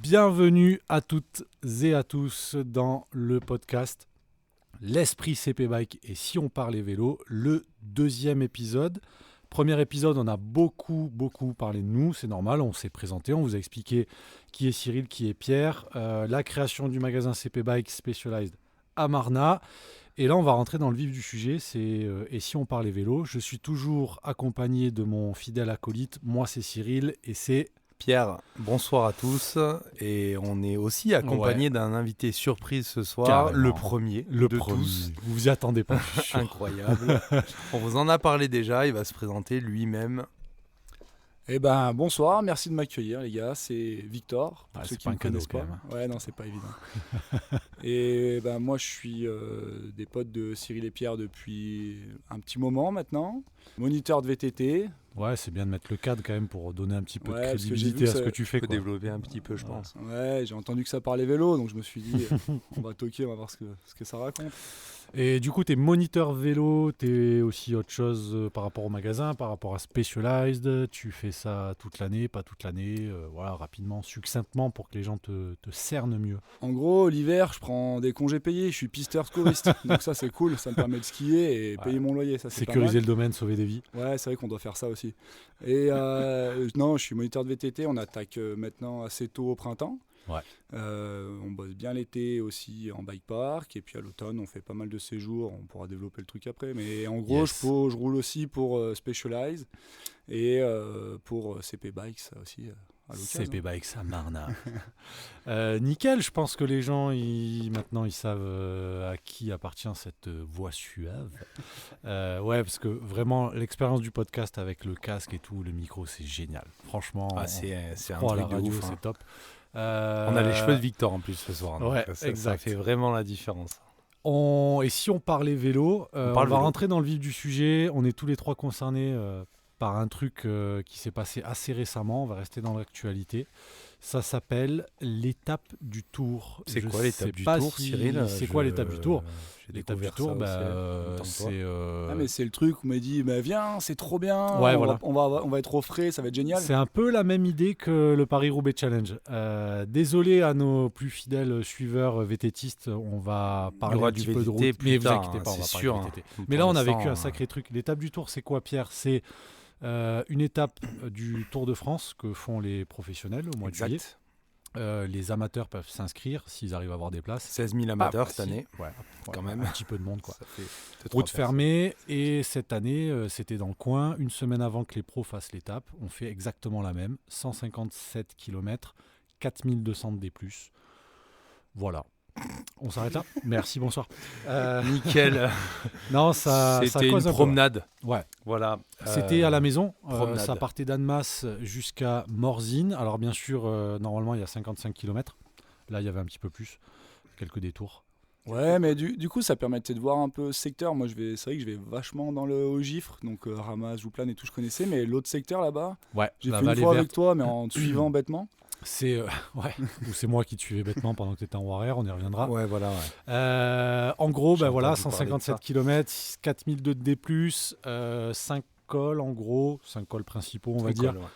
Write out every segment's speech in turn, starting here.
Bienvenue à toutes et à tous dans le podcast L'Esprit CP Bike et si on parlait vélo, le deuxième épisode. Premier épisode, on a beaucoup parlé de nous, c'est normal, on s'est présenté, on vous a expliqué qui est Cyril, qui est Pierre, la création du magasin CP Bike Specialized à Marna. Et là, on va rentrer dans le vif du sujet, c'est et si on parlait vélo. Je suis toujours accompagné de mon fidèle acolyte, moi c'est Cyril et c'est... Pierre, bonsoir à tous, et on est aussi accompagné d'un invité surprise ce soir, Carrément. le premier de tous. Vous vous y attendez pas. Incroyable. On vous en a parlé déjà, il va se présenter lui-même. Eh ben bonsoir, merci de m'accueillir les gars, c'est Victor, pour Ah, ceux c'est qui pas ne un cadeau connaissent quand pas. même. Ouais non c'est pas évident. Et ben moi je suis des potes de Cyril et Pierre depuis un petit moment maintenant, moniteur de VTT. Ouais, c'est bien de mettre le cadre quand même pour donner un petit peu de Ouais, parce que j'ai crédibilité vu à ce ça- que tu fais. Il faut Quoi. développer un petit peu, je pense. Ouais, j'ai entendu que ça parlait vélo, donc je me suis dit on va toquer, on va voir ce que ça raconte. Et du coup, tu es moniteur vélo, tu es aussi autre chose par rapport au magasin, par rapport à Specialized. Tu fais ça toute l'année, pas toute l'année. Voilà, rapidement, succinctement pour que les gens te cernent mieux. En gros, l'hiver, je prends des congés payés, je suis pisteur touriste, donc ça c'est cool, ça me permet de skier et payer mon loyer, ça c'est pas mal. Sécuriser le domaine, sauver des vies. Ouais, c'est vrai qu'on doit faire ça aussi. Et non, je suis moniteur de VTT, on attaque maintenant assez tôt au printemps. Ouais. On bosse bien l'été aussi en bike park, et puis à l'automne, on fait pas mal de séjours, on pourra développer le truc après. Mais en gros, Yes. je roule aussi pour Specialized et pour CP Bikes ça aussi. À l'occasion. CP Bikes à Marna. Nickel, je pense que les gens, maintenant, ils savent à qui appartient cette voix suave. Ouais, parce que vraiment, l'expérience du podcast avec le casque et tout, le micro, c'est génial. Franchement, C'est un croit à la truc de radio, ouf. c'est top. On a les cheveux de Victor en plus ce soir. Ouais, donc ça exact. fait vraiment la différence. Et si on parlait vélo, on parle va vélo. rentrer dans le vif du sujet. On est tous les trois concernés par un truc qui s'est passé assez récemment. On va rester dans l'actualité. Ça s'appelle l'étape du Tour. C'est Je quoi l'étape sais du pas Tour, si- Cyril? C'est quoi l'étape du Tour? J'ai L'étape du découvert Tour, ça aussi, en même temps que toi. c'est... Ah, mais c'est le truc où on m'a dit bah, viens, c'est trop bien, Ouais, on, voilà. on va être au frais, ça va être génial. C'est un peu la même idée que le Paris-Roubaix Challenge. Désolé à nos plus fidèles suiveurs VTTistes, on va Il y parler aura un du petit peu de VTT route. plus Mais vous tard, inquiétez pas, on c'est va parler sûr, de hein. VTT. Pour Mais là, on a l'instant, vécu un sacré truc. L'étape du Tour, c'est quoi, Pierre? C'est une étape du Tour de France que font les professionnels au mois de juillet. Exact. Les amateurs peuvent s'inscrire s'ils arrivent à avoir des places. 16 000 amateurs Pas cette année. facile. Ouais, Quand ouais, même. un petit peu de monde, quoi. Ça fait deux, trois Route personnes. fermée, et cette année, c'était dans le coin, une semaine avant que les pros fassent l'étape. On fait exactement la même, 157 km, 4200 de D+. Voilà. On s'arrête là. Merci, bonsoir. Nickel. Non, ça C'était cause une un peu, promenade. ouais. Voilà. C'était à la maison. promenade. Ça partait d'Annemasse jusqu'à Morzine. Alors bien sûr, normalement, il y a 55 km. Là, il y avait un petit peu plus, quelques détours. Ouais, mais du coup, ça permettait de voir un peu ce secteur. Moi, c'est vrai que je vais vachement dans le Haut-Gifre, donc Ramas, Jouplane et tout, je connaissais, mais l'autre secteur là-bas, Ouais, j'ai la fait une vallée fois verte. avec toi, mais en te suivant bêtement. C'est ouais, ou c'est moi qui te suivais bêtement pendant que tu étais en warrior, on y reviendra. Ouais, voilà. Ouais. En gros, J'ai voilà, entendu parler de 157 ça. km, 4002 de D+, 5 cols en gros, 5 cols principaux on va dire. Cool, ouais.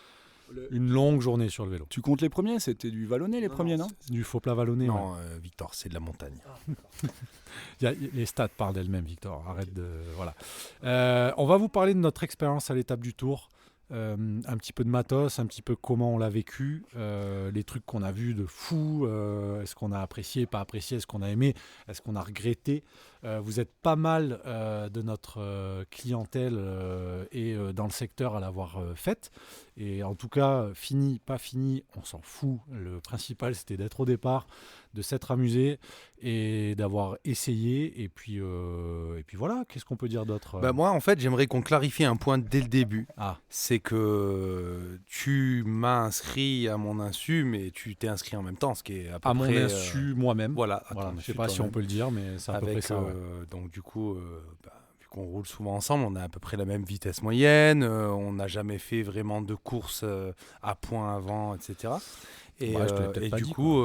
Une longue journée sur le vélo. Tu comptes les premiers? C'était du vallonné les premiers, non? Du faux plat vallonné. Ouais. Non, Victor, c'est de la montagne. Les stats parlent d'elles-mêmes, Victor. Arrête de... Voilà. On va vous parler de notre expérience à l'étape du Tour. Un petit peu de matos, un petit peu comment on l'a vécu, les trucs qu'on a vus de fou, est-ce qu'on a apprécié, pas apprécié, est-ce qu'on a aimé, est-ce qu'on a regretté. Vous êtes pas mal de notre clientèle et dans le secteur à l'avoir faite. Et en tout cas, fini, pas fini, on s'en fout. Le principal, c'était d'être au départ, de s'être amusé et d'avoir essayé. Et puis voilà, qu'est-ce qu'on peut dire d'autre Bah moi, en fait, j'aimerais qu'on clarifie un point dès le début. Ah, C'est que tu m'as inscrit à mon insu, mais tu t'es inscrit en même temps, ce qui est à peu à mon près... insu moi-même. Voilà. à Voilà, ton je sais insu pas si on toi-même. peut le dire, mais c'est à peu près Avec, ça. Ouais. donc du coup, vu qu'on roule souvent ensemble, on a à peu près la même vitesse moyenne, on n'a jamais fait vraiment de course à point avant, etc. Et, Ouais, je te l'ai peut-être et pas du dit, coup,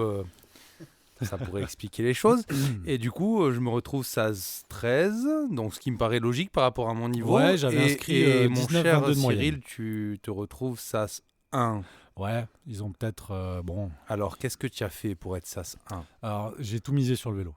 ça pourrait expliquer les choses. Et du coup, je me retrouve SAS-13, donc ce qui me paraît logique par rapport à mon niveau. Ouais, j'avais inscrit et mon 19, cher 22 de moyenne. Cyril, tu te retrouves SAS-1. Ouais, ils ont peut-être... bon, Alors, qu'est-ce que tu as fait pour être SAS 1? alors j'ai tout misé sur le vélo.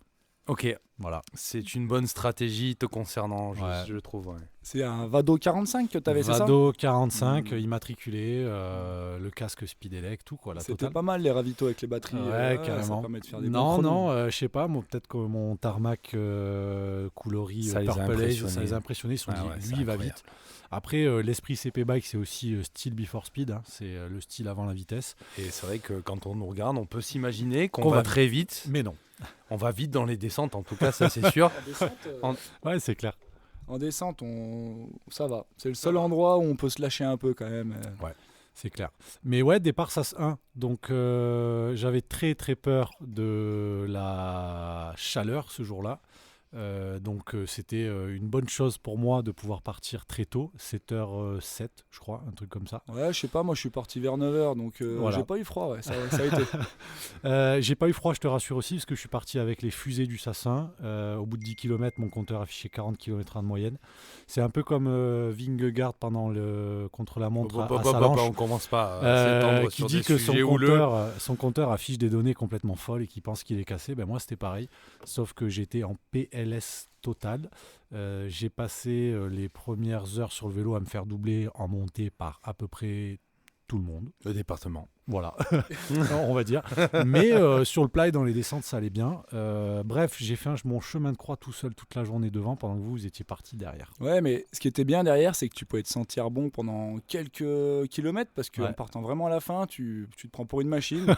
Ok, Voilà. c'est une bonne stratégie te concernant, Ouais. je trouve. Ouais. C'est un Vado 45 que tu avais, c'est ça? Vado 45, Mmh. immatriculé, le casque Speedelec, tout quoi, la C'était totale. pas mal les ravitaux avec les batteries. Ouais, Ça carrément. permet de faire des bons Non, chronos. non, je sais pas, moi, peut-être que mon tarmac Coulori Ça les a Purple Haze, impressionnés. ça les a impressionnés. Ils se sont Ah dit, ouais, lui, c'est il va incroyable. vite. Après, l'esprit CP Bike, c'est aussi style before speed, hein, c'est le style avant la vitesse. Et c'est vrai que quand on nous regarde, on peut s'imaginer qu'on Qu'on va va très vite. Mais non. On va vite dans les descentes, en tout cas, ça c'est sûr. Ouais, c'est clair. En descente, ça va. C'est le seul endroit où on peut se lâcher un peu quand même. C'est clair. Mais ouais, départ SAS 1. Donc j'avais très très peur de la chaleur ce jour-là. Donc c'était une bonne chose pour moi de pouvoir partir très tôt, 7h07 je crois, un truc comme ça. Ouais, je sais pas, moi je suis parti vers 9h, donc Voilà. j'ai pas eu froid, ouais, ça a été. J'ai pas eu froid, je te rassure aussi, parce que je suis parti avec les fusées du Sassin. Au bout de 10 km, mon compteur affichait 40 km/h de moyenne. C'est un peu comme Vingegaard pendant le contre-la-montre à Salanches, On commence pas à s'étendre qui sur dit des que sujets houleux. son compteur affiche des données complètement folles et qui pense qu'il est cassé. Ben moi, c'était pareil, sauf que j'étais en PLS total. J'ai passé les premières heures sur le vélo à me faire doubler en montée par à peu près tout le monde. Le département. Voilà, on va dire. Mais sur le plat et dans les descentes, ça allait bien. Bref, j'ai fait mon chemin de croix tout seul toute la journée devant pendant que vous étiez parti derrière. Ouais, mais ce qui était bien derrière, c'est que tu pouvais te sentir bon pendant quelques kilomètres parce qu'en Ouais. partant vraiment à la fin, tu te prends pour une machine.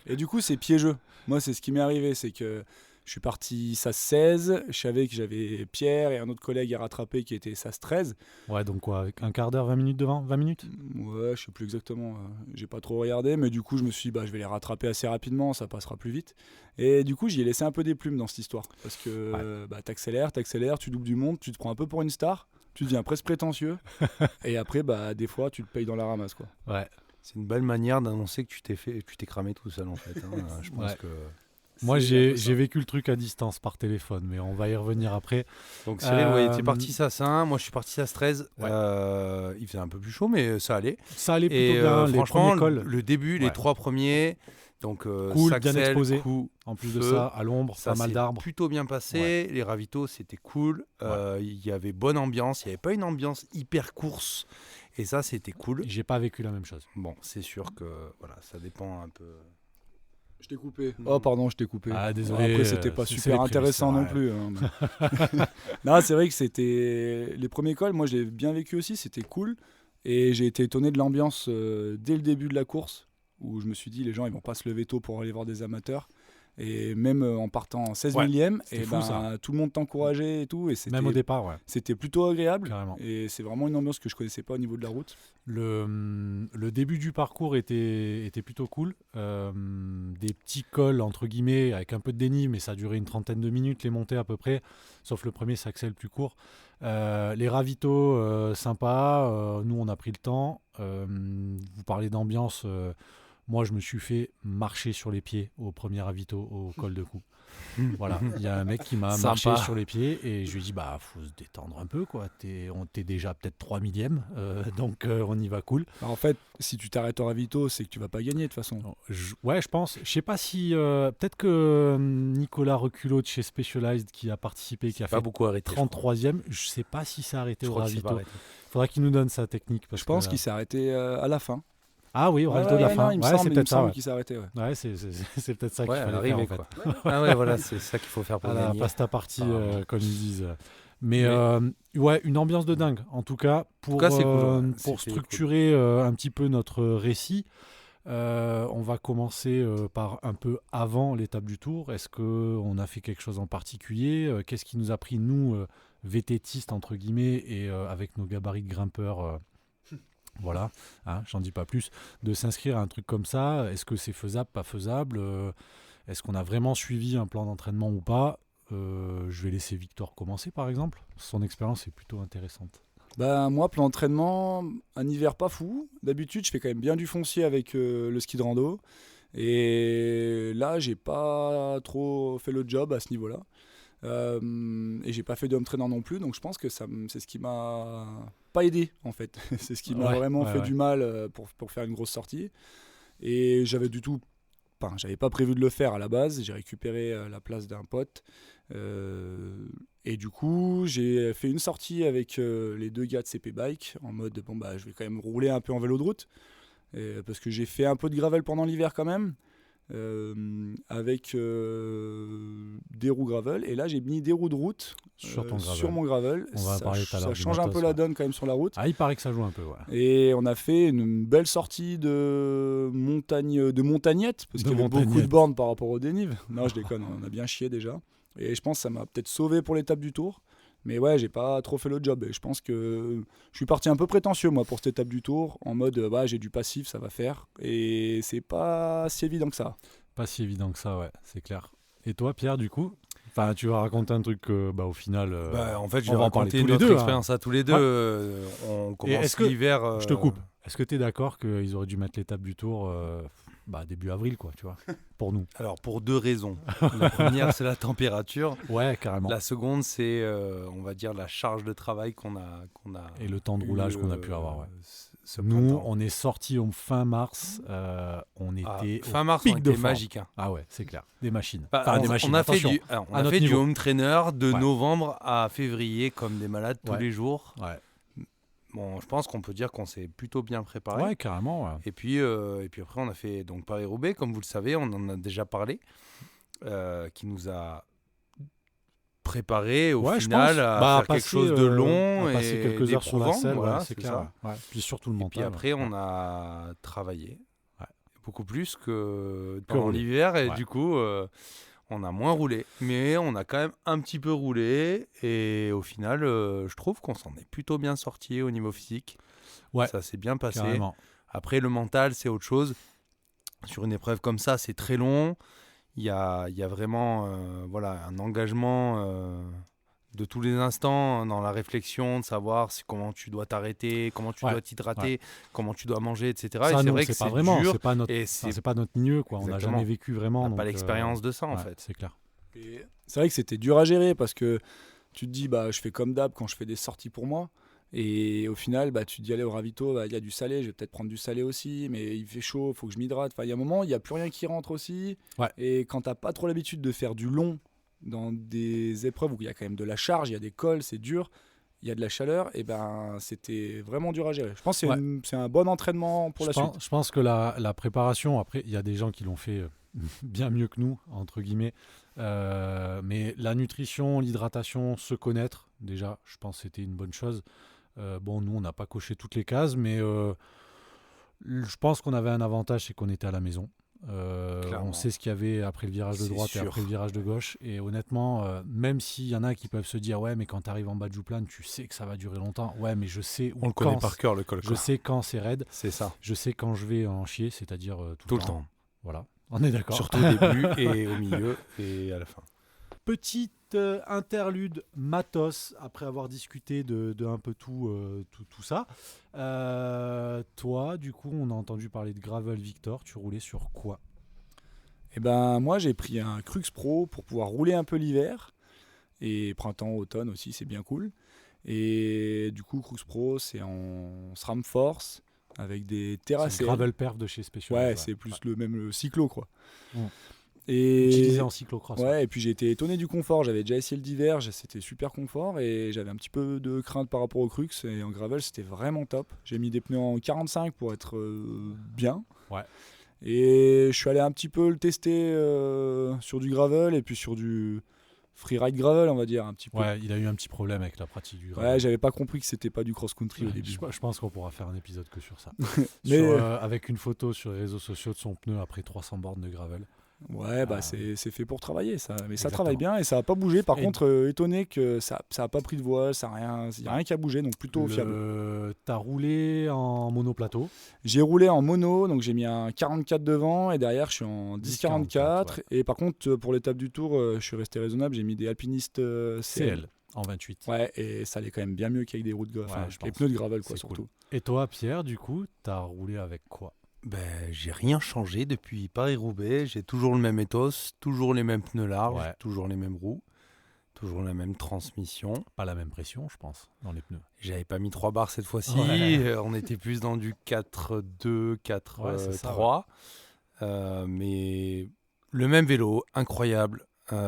Et du coup, c'est piégeux. Moi, c'est ce qui m'est arrivé, c'est que je suis parti SAS 16, je savais que j'avais Pierre et un autre collègue à rattraper qui était SAS 13. Ouais, donc quoi, avec un quart d'heure, 20 minutes devant 20 minutes. Ouais, je sais plus exactement, j'ai pas trop regardé, mais du coup, je me suis dit, bah, je vais les rattraper assez rapidement, ça passera plus vite. Et du coup, j'y ai laissé un peu des plumes dans cette histoire parce que bah, t'accélères, tu doubles du monde, tu te prends un peu pour une star, tu deviens presque prétentieux, et après, bah, des fois, tu te payes dans la ramasse, quoi. Ouais. C'est une belle manière d'annoncer que tu t'es cramé tout seul en fait. Hein. Je pense Ouais. que. Moi, C'est un peu ça. j'ai vécu le truc à distance par téléphone, mais on va y revenir après. Donc Cyril, ouais, t'es Euh, parti SAS 1, moi je suis parti SAS 13. Ouais. Il faisait un peu plus chaud, mais ça allait. Ça allait Et plutôt bien, les franchement, premiers cols. le début, les Ouais. 3 premiers, donc Cool, Saxel, bien exposé. Coup, En plus de feu, ça, à l'ombre, ça pas mal s'est d'arbres. plutôt bien passé. Les ravitaux, c'était cool. Il y avait bonne ambiance. Il n'y avait pas une ambiance hyper course. Et ça, c'était cool. J'ai pas vécu la même chose. Bon, c'est sûr que voilà, ça dépend un peu. Je t'ai coupé. Oh, pardon, je t'ai coupé. Ah, désolé, Après, c'était pas c'est super les intéressant non prémices, plus. Hein, mais- non, c'est vrai que c'était. Les premiers cols, moi, je l'ai bien vécu aussi, c'était cool. Et j'ai été étonné de l'ambiance dès le début de la course, où je me suis dit, les gens, ils vont pas se lever tôt pour aller voir des amateurs. Et même en partant en 16 Ouais, millième, c'était et fou, ça. tout le monde t'encourageait et tout. Et Même au départ, ouais. c'était plutôt agréable. Carrément. Et c'est vraiment une ambiance que je connaissais pas au niveau de la route. Le début du parcours était plutôt cool. Des petits cols, entre guillemets, avec un peu de dénivelé, mais ça a duré une trentaine de minutes, les montées à peu près. Sauf le premier, c'est le plus court. Les ravitaux, sympas. Nous, on a pris le temps. Vous parlez d'ambiance. Moi, je me suis fait marcher sur les pieds au premier ravito au col de Cou. Voilà, il y a un mec qui m'a Sympa. marché sur les pieds et je lui ai dit, bah, faut se détendre un peu, quoi. T'es déjà peut-être 3 millièmes, donc on y va cool. Alors, en fait, si tu t'arrêtes au ravito, c'est que tu vas pas gagner de toute façon. Ouais, je pense. Je sais pas si. Peut-être que Nicolas Reculot de chez Specialized qui a participé, qui a Pas fait beaucoup arrêté. 33e, je sais pas si c'est arrêté Je au crois que c'est pas ravito. arrêté. Faudra qu'il nous donne sa technique. Parce Je pense que, qu'il s'est arrêté à la fin. Ah oui, au ravito de Ouais, la non, fin. il me Ouais, semble, c'est il me peut-être ça. semble Ouais, qu'il s'est arrêté. Ouais. Ouais, c'est peut-être ça qu'il Ouais, à fallait faire l'arrivée en fait. quoi. Ah ouais, voilà, c'est ça qu'il faut faire pour À la gagner. pasta partie, Apparemment. comme ils disent. Mais Mais- ouais, une ambiance de dingue. En tout cas, pour, c'est cool, ouais. pour C'était structurer un petit peu notre récit, on va commencer par un peu avant l'étape du Tour. Est-ce qu'on a fait quelque chose en particulier? Qu'est-ce qui nous a pris, nous, VTTistes, entre guillemets, et avec nos gabarits de grimpeurs voilà, hein, j'en dis pas plus, de s'inscrire à un truc comme ça? Est-ce que c'est faisable, pas faisable? Est-ce qu'on a vraiment suivi un plan d'entraînement ou pas? Je vais laisser Victor commencer par exemple. Son expérience est plutôt intéressante. Bah, moi, plan d'entraînement, un hiver pas fou. D'habitude, je fais quand même bien du foncier avec le ski de rando. Et là, j'ai pas trop fait le job à ce niveau-là. Et j'ai pas fait de home trainer non plus. Donc je pense que c'est ce qui m'a pas aidé en fait. C'est ce qui m'a Ouais, vraiment ouais, fait ouais. du mal pour faire une grosse sortie. Et j'avais pas prévu de le faire à la base. J'ai récupéré la place d'un pote. Et du coup, j'ai fait une sortie avec les 2 gars de CP Bike en mode bon bah je vais quand même rouler un peu en vélo de route parce que j'ai fait un peu de gravel pendant l'hiver quand même avec des roues gravel. Et là, j'ai mis des roues de route sur mon gravel. On va en parler tout à l'heure. Ça change un peu la donne quand même sur la route. Ah, il paraît que ça joue un peu, ouais. Et on a fait une belle sortie de montagnette, parce qu'il y avait beaucoup de bornes par rapport au dénive. Non, je déconne, on a bien chié déjà. Et je pense que ça m'a peut-être sauvé pour l'étape du Tour. Mais ouais, j'ai pas trop fait le job. Et je pense que je suis parti un peu prétentieux, moi, pour cette étape du Tour, en mode, j'ai du passif, ça va faire. Et c'est pas si évident que ça. Pas si évident que ça, ouais, c'est clair. Et toi, Pierre, du coup, tu vas raconter un truc au final. En fait, je on vais va en parler raconter tous les notre deux, expérience à tous les deux. On commence l'hiver. Je te coupe. Est-ce que tu es d'accord qu'ils auraient dû mettre l'étape du Tour début avril, quoi, tu vois, pour nous? Alors, pour 2 raisons. La première, c'est la température. Ouais, carrément. La seconde, c'est, on va dire, la charge de travail qu'on a et le temps de roulage qu'on a pu avoir, ouais. Nous, printemps. On est sortis au fin mars. On était fin mars, pic on de était forme. magique. Hein. Ah ouais, c'est clair. Des machines. Des machines. On a fait du home trainer de ouais. novembre à février comme des malades tous les jours. Ouais. Bon, je pense qu'on peut dire qu'on s'est plutôt bien préparé. Ouais, carrément. Ouais. Et puis après, on a fait donc Paris-Roubaix, comme vous le savez, on en a déjà parlé, qui nous a préparé au final à faire quelque chose de long et passer quelques heures sur la selle, voilà, c'est clair. Ouais. Puis surtout le mental. Et puis après, on a travaillé beaucoup plus que pendant l'hiver et du coup, on a moins roulé. Mais on a quand même un petit peu roulé et au final, je trouve qu'on s'en est plutôt bien sorti au niveau physique. Ouais, ça s'est bien passé. Carrément. Après, le mental, c'est autre chose. Sur une épreuve comme ça, c'est très long. Il y a vraiment un engagement de tous les instants dans la réflexion, de savoir comment tu dois t'arrêter, comment tu dois t'hydrater, comment tu dois manger, etc. Ça, et c'est nous, vrai que c'est pas dur. vraiment, c'est pas notre milieu, quoi. Exactement. On n'a jamais vécu vraiment. On n'a pas l'expérience de ça, en fait. C'est clair. Et c'est vrai que c'était dur à gérer parce que tu te dis, je fais comme d'hab quand je fais des sorties pour moi. Et au final, tu te dis, allez, au ravito, il y a du salé, je vais peut-être prendre du salé aussi, mais il fait chaud, il faut que je m'hydrate. Enfin, il y a un moment, il n'y a plus rien qui rentre aussi. Ouais. Et quand tu n'as pas trop l'habitude de faire du long dans des épreuves où il y a quand même de la charge, il y a des cols, c'est dur, il y a de la chaleur, et c'était vraiment dur à gérer. Je pense que c'est un bon entraînement pour la suite. Je pense que la préparation, après, il y a des gens qui l'ont fait bien mieux que nous, entre guillemets. Mais la nutrition, l'hydratation, se connaître, déjà, je pense que c'était une bonne chose. Nous, on n'a pas coché toutes les cases, mais je pense qu'on avait un avantage, c'est qu'on était à la maison. On sait ce qu'il y avait après le virage de droite et après le virage de gauche. Et honnêtement, même s'il y en a qui peuvent se dire ouais, mais quand tu arrives en bas de Jouplane, tu sais que ça va durer longtemps. Ouais, mais je sais où on le connaît par cœur, le col. Je sais quand c'est raide. C'est ça. Je sais quand je vais en chier, c'est-à-dire tout le temps. Voilà, on est d'accord. Surtout au début et au milieu et à la fin. Petite interlude matos après avoir discuté de un peu tout ça. Toi, du coup, on a entendu parler de Gravel Victor. Tu roulais sur quoi? Moi, j'ai pris un Crux Pro pour pouvoir rouler un peu l'hiver. Et printemps, automne aussi, c'est bien cool. Et du coup, Crux Pro, c'est en SRAM Force avec des terrasses. C'est Gravel Perf de chez Specialized. Ouais, c'est plus le cyclo, quoi. Et utilisé en cyclocross. Ouais, et puis j'ai été étonné du confort. J'avais déjà essayé le Diverge, c'était super confort et j'avais un petit peu de crainte par rapport au Crux. Et en gravel, c'était vraiment top. J'ai mis des pneus en 45 pour être bien. Ouais. Et je suis allé un petit peu le tester sur du gravel et puis sur du freeride gravel, on va dire un petit peu. Ouais, il a eu un petit problème avec la pratique du gravel. Ouais, j'avais pas compris que c'était pas du cross-country au début. Je pense qu'on pourra faire un épisode que sur ça. Mais avec une photo sur les réseaux sociaux de son pneu après 300 bornes de gravel. Ouais, c'est fait pour travailler, ça. Mais ça travaille bien et ça n'a pas bougé. Par contre, étonné que ça n'a pas pris de voile, il n'y a rien qui a bougé, donc plutôt fiable. T'as roulé en monoplateau? J'ai roulé en mono, donc j'ai mis un 44 devant et derrière je suis en 10-44. Ouais. Et par contre, pour l'étape du Tour, je suis resté raisonnable, j'ai mis des alpinistes CL. En 28. Ouais, et ça allait quand même bien mieux qu'avec des roues de gravel, les pneus de gravel, quoi, surtout. Cool. Et toi, Pierre, du coup, t'as roulé avec quoi? J'ai rien changé depuis Paris-Roubaix. J'ai toujours le même ethos, toujours les mêmes pneus larges, toujours les mêmes roues, Toujours la même transmission. Pas la même pression, je pense, dans les pneus. J'avais pas mis 3 barres cette fois-ci. Ouais. On était plus dans du 4-2, 4-3. Ouais, c'est ça, Mais le même vélo, incroyable.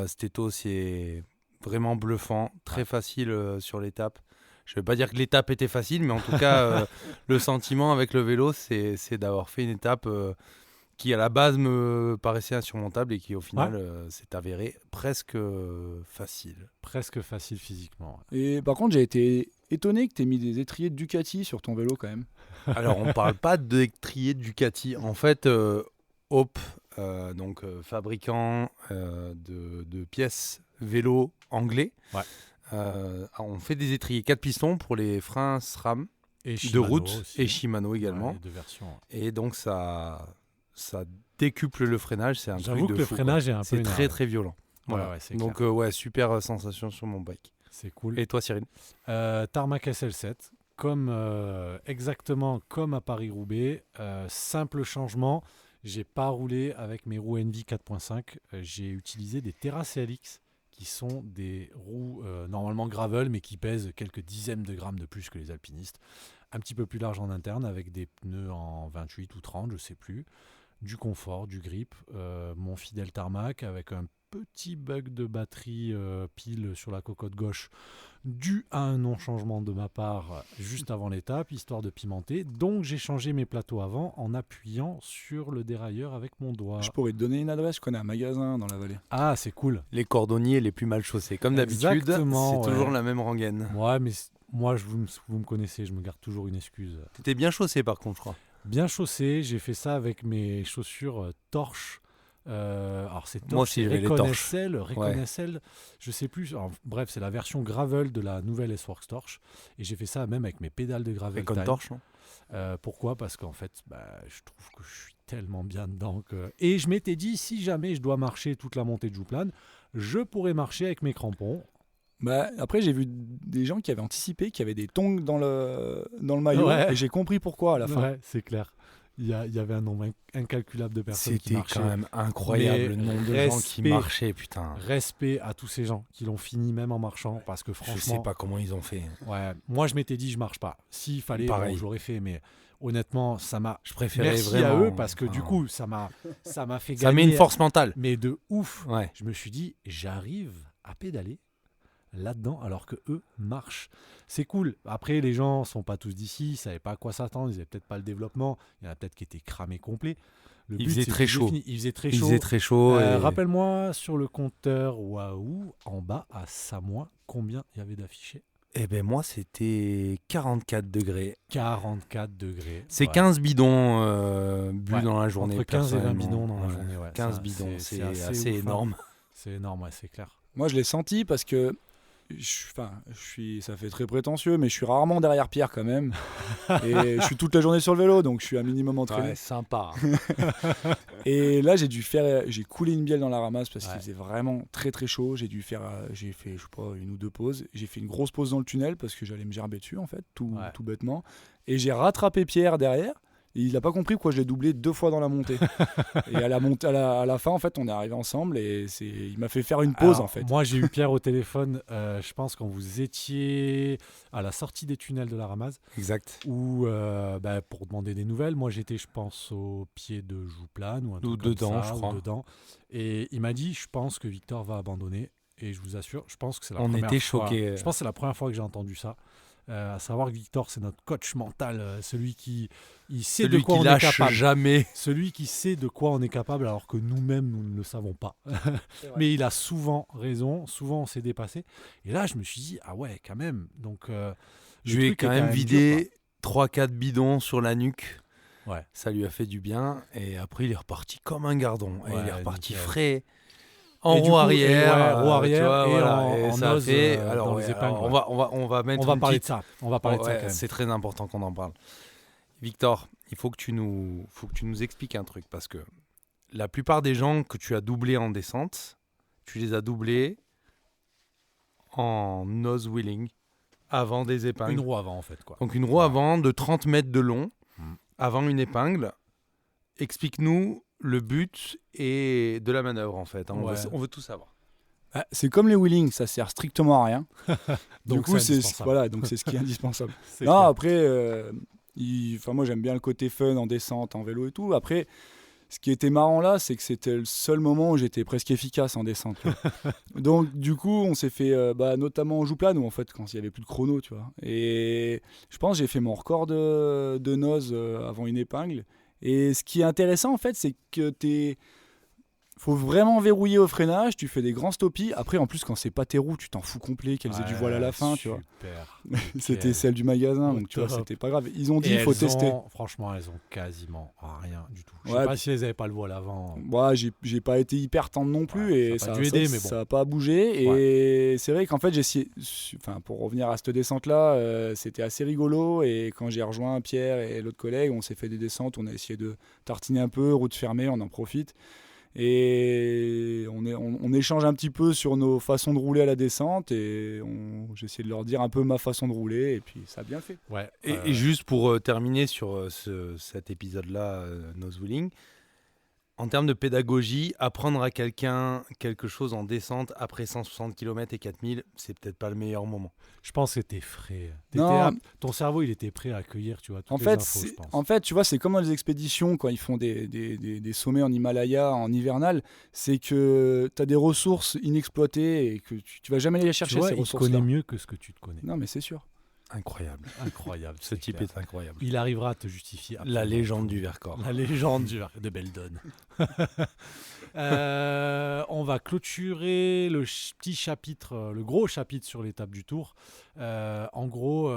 Stétos est vraiment bluffant, très facile sur l'étape. Je ne vais pas dire que l'étape était facile, mais en tout cas, le sentiment avec le vélo, c'est d'avoir fait une étape qui, à la base, me paraissait insurmontable et qui, au final, s'est avérée presque facile. Presque facile physiquement. Et par contre, j'ai été étonné que tu aies mis des étriers de Ducati sur ton vélo quand même. Alors, on ne parle pas d'étrier Ducati. En fait, Hope, fabricant de pièces vélo anglais, on fait des étriers 4 pistons pour les freins SRAM Et de route aussi. Et Shimano également. Ouais, deux versions. Et donc, ça décuple le freinage. C'est un truc J'avoue de que le fou, freinage est un peu c'est très, énervé. très violent. Voilà. Ouais, c'est Donc, clair. super sensation sur mon bike. C'est cool. Et toi, Cyril? Tarmac SL7, exactement comme à Paris-Roubaix. Simple changement. J'ai pas roulé avec mes roues Envy 4.5. J'ai utilisé des Terra CLX qui sont des roues normalement gravel mais qui pèsent quelques dizaines de grammes de plus que les alpinistes. Un petit peu plus large en interne avec des pneus en 28 ou 30, je sais plus. Du confort, du grip. Mon fidèle Tarmac avec un petit bug de batterie pile sur la cocotte gauche dû à un non-changement de ma part juste avant l'étape, histoire de pimenter. Donc j'ai changé mes plateaux avant en appuyant sur le dérailleur avec mon doigt. Je pourrais te donner une adresse, je connais un magasin dans la vallée. Ah, c'est cool. Les cordonniers les plus mal chaussés. Comme d'habitude, Exactement, c'est toujours ouais. la même rengaine. Ouais, mais moi, vous me connaissez, je me garde toujours une excuse. T'étais bien chaussé par contre, je crois. Bien chaussé, j'ai fait ça avec mes chaussures Torche. Alors c'est Torche, Moi aussi, c'est j'avais les Torche. Reconnaissel, je sais plus. Alors, bref, c'est la version gravel de la nouvelle S-Works Torche. Et j'ai fait ça même avec mes pédales de gravel. Recon Torche, non? Pourquoi? Parce qu'en fait, je trouve que je suis tellement bien dedans que... Et je m'étais dit, si jamais je dois marcher toute la montée de Jouplane, je pourrais marcher avec mes crampons. Après, j'ai vu des gens qui avaient anticipé, qui avaient des tongs dans le maillot, Ouais. et j'ai compris pourquoi à la fin. Ouais, c'est clair. Il y avait un nombre incalculable de personnes qui C'était marchaient. quand même incroyable Mais le nombre de gens qui marchaient, putain. Respect à tous ces gens qui l'ont fini même en marchant, parce que franchement... Je sais pas comment ils ont fait. Ouais, moi, je m'étais dit, je marche pas. S'il fallait, bon, j'aurais fait, mais honnêtement, ça m'a... Je préférais Merci vraiment... à eux, parce que du coup, ça m'a fait gagner... Ça met une force mentale. Mais de ouf. Ouais. Je me suis dit, j'arrive à pédaler là-dedans alors que eux marchent. C'est cool. Après, les gens sont pas tous d'ici, ils savaient pas à quoi s'attendre, ils avaient peut-être pas le développement. Il y en a peut-être qui étaient cramés complets. Il faisait très chaud. Il faisait très Il chaud. faisait très chaud. Rappelle-moi sur le compteur Waouh, en bas à Samoa, combien il y avait d'affichés? Eh ben moi, c'était 44 degrés. 44 degrés. C'est Ouais. 15 bidons bu dans la journée. Entre 15 et 20 personnellement. bidons dans la journée. Ouais. 15 Ça, bidons, c'est assez ouf, hein. énorme. C'est énorme, ouais, c'est clair. Moi, je l'ai senti parce que ça fait très prétentieux, mais je suis rarement derrière Pierre quand même. Et je suis toute la journée sur le vélo, donc je suis un minimum entraîné. Ouais, sympa. Et là, j'ai coulé une bielle dans la ramasse parce Ouais. qu'il faisait vraiment très très chaud. J'ai fait, je sais pas, une ou deux pauses. J'ai fait une grosse pause dans le tunnel parce que j'allais me gerber dessus en fait, tout bêtement. Et j'ai rattrapé Pierre derrière. Et il n'a pas compris pourquoi je l'ai doublé 2 fois dans la montée. Et à la fin, en fait, on est arrivés ensemble et il m'a fait faire une pause. Alors, en fait. Moi, j'ai eu Pierre au téléphone, je pense, quand vous étiez à la sortie des tunnels de la Ramaze, Exact. ou pour demander des nouvelles. Moi, j'étais, je pense, au pied de Jouplane ou un truc comme dedans, ça, je crois. ou dedans. Et il m'a dit, je pense que Victor va abandonner. Et je vous assure, je pense que c'est la On première était fois. choqués. Je pense que c'est la première fois que j'ai entendu ça. À savoir que Victor, c'est notre coach mental, celui qui sait de quoi on est capable. Jamais. Celui qui sait de quoi on est capable alors que nous-mêmes, nous ne le savons pas. Mais il a souvent raison, souvent on s'est dépassé. Et là, je me suis dit, ah ouais, quand même. Donc, je lui ai quand même dur, vidé 3-4 bidons sur la nuque. Ouais. Ça lui a fait du bien. Et après, il est reparti comme un gardon. Et il est reparti nickel. frais. En Et du roue coup, arrière, roue arrière tu vois, et voilà. en Et ça nose, fait. dans les épingles, on va mettre. On va une parler de petite- ça. On va parler de ça Ouais, quand même. c'est très important qu'on en parle. Victor, il faut que tu nous expliques un truc parce que la plupart des gens que tu as doublés en descente, tu les as doublés en nose wheeling avant des épingles. Une roue avant, en fait. Quoi. Donc une roue avant de 30 mètres de long Mm. avant une épingle. Explique-nous le but et de la manœuvre en fait. On Ouais. veut tout savoir. Ah, c'est comme les wheelings, ça sert strictement à rien. Donc du coup, c'est indispensable. voilà, donc c'est ce qui est indispensable. C'est Non, clair. après, moi j'aime bien le côté fun en descente, en vélo et tout. Après, ce qui était marrant là, c'est que c'était le seul moment où j'étais presque efficace en descente. Tu vois. Donc du coup, on s'est fait, notamment en Jouplane, où en fait, quand il y avait plus de chrono, tu vois. Et je pense que j'ai fait mon record de nose avant une épingle. Et ce qui est intéressant en fait, c'est que faut vraiment verrouiller au freinage, tu fais des grands stoppies. Après, en plus, quand c'est pas tes roues, tu t'en fous complet qu'elles aient du voile à la fin, tu vois. Super. C'était Nickel. celle du magasin, Au donc tu vois, top. c'était pas grave. Ils ont dit, Et il faut elles tester. franchement, elles ont quasiment rien du tout. Je sais Ouais. pas si elles avaient pas le voile avant. Moi, j'ai pas été hyper tendre non plus, Ouais, et ça a pas dû aider, mais bon. ça a pas bougé. Et c'est vrai qu'en fait, j'ai essayé. Enfin, pour revenir à cette descente-là, c'était assez rigolo. Et quand j'ai rejoint Pierre et l'autre collègue, on s'est fait des descentes, on a essayé de tartiner un peu, route fermée, on en profite. Et on échange un petit peu sur nos façons de rouler à la descente, et j'ai essayé de leur dire un peu ma façon de rouler, et puis ça a bien fait. Ouais. Et juste pour terminer sur cet épisode-là, Nose Wheeling, en termes de pédagogie, apprendre à quelqu'un quelque chose en descente après 160 km et 4000, c'est peut-être pas le meilleur moment. Je pense que t'es frais. Non. Ton cerveau, il était prêt à accueillir, tu vois, toutes En les fait, infos, je pense. en fait, tu vois, c'est comme dans les expéditions quand ils font des sommets en Himalaya en hivernal, c'est que tu as des ressources inexploitées et que tu vas jamais aller les Tu chercher, vois, ces il te ressources-là. connaît mieux que ce que tu te connais. Non, mais c'est sûr. Incroyable. Incroyable. Ce type clair. est incroyable. Il arrivera à te justifier. La absolument légende tout. du Vercors. La légende de Beldon. On va clôturer le petit chapitre, le gros chapitre sur l'étape du Tour. En gros,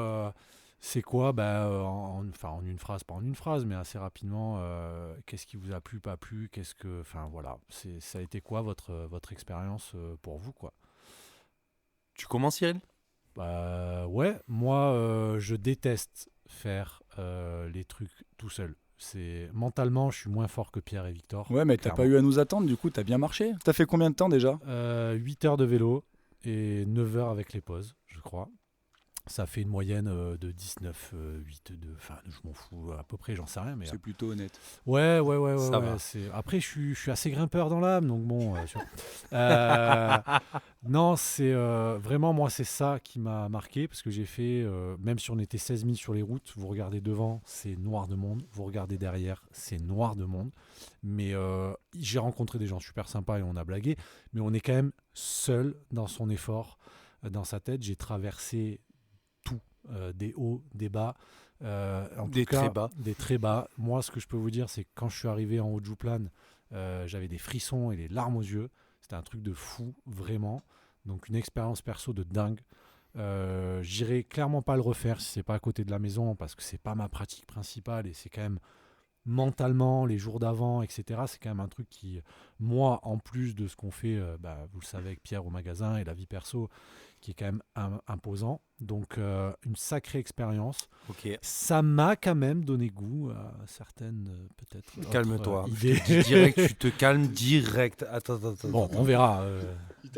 c'est quoi en une phrase, pas en une phrase, mais assez rapidement, qu'est-ce qui vous a plu, pas plu, voilà, ça a été quoi votre expérience pour vous, quoi. Tu commences, Cyril ? Ouais, moi je déteste faire les trucs tout seul. Mentalement, je suis moins fort que Pierre et Victor. Ouais, mais t'as clairement. pas eu à nous attendre, du coup, t'as bien marché. T'as fait combien de temps déjà ? 8 heures de vélo et 9 heures avec les pauses, je crois. Ça fait une moyenne de 19, 8, enfin, je m'en fous à peu près, j'en sais rien. Mais, C'est plutôt honnête. ouais, Ça va. Après, je suis assez grimpeur dans l'âme, donc bon. Non, c'est vraiment, moi, c'est ça qui m'a marqué, parce que j'ai fait, même si on était 16 000 sur les routes, vous regardez devant, c'est noir de monde, vous regardez derrière, c'est noir de monde. Mais j'ai rencontré des gens super sympas et on a blagué, mais on est quand même seul dans son effort, dans sa tête. J'ai traversé tout, des hauts, des bas. En Des tout cas, très bas. Des très bas. Moi, ce que je peux vous dire, c'est que quand je suis arrivé en haut de Jouplane, j'avais des frissons et des larmes aux yeux. C'était un truc de fou, vraiment. Donc une expérience perso de dingue. J'irai clairement pas le refaire si c'est pas à côté de la maison, parce que c'est pas ma pratique principale, et c'est quand même mentalement, les jours d'avant, etc. C'est quand même un truc qui, moi, en plus de ce qu'on fait, vous le savez, avec Pierre au magasin et la vie perso, qui est quand même imposant. Donc une sacrée expérience. Ok. Ça m'a quand même donné goût à certaines, peut-être. Calme-toi. autres, Je idées. te dis direct, tu te calmes direct. Attends. Bon, on verra.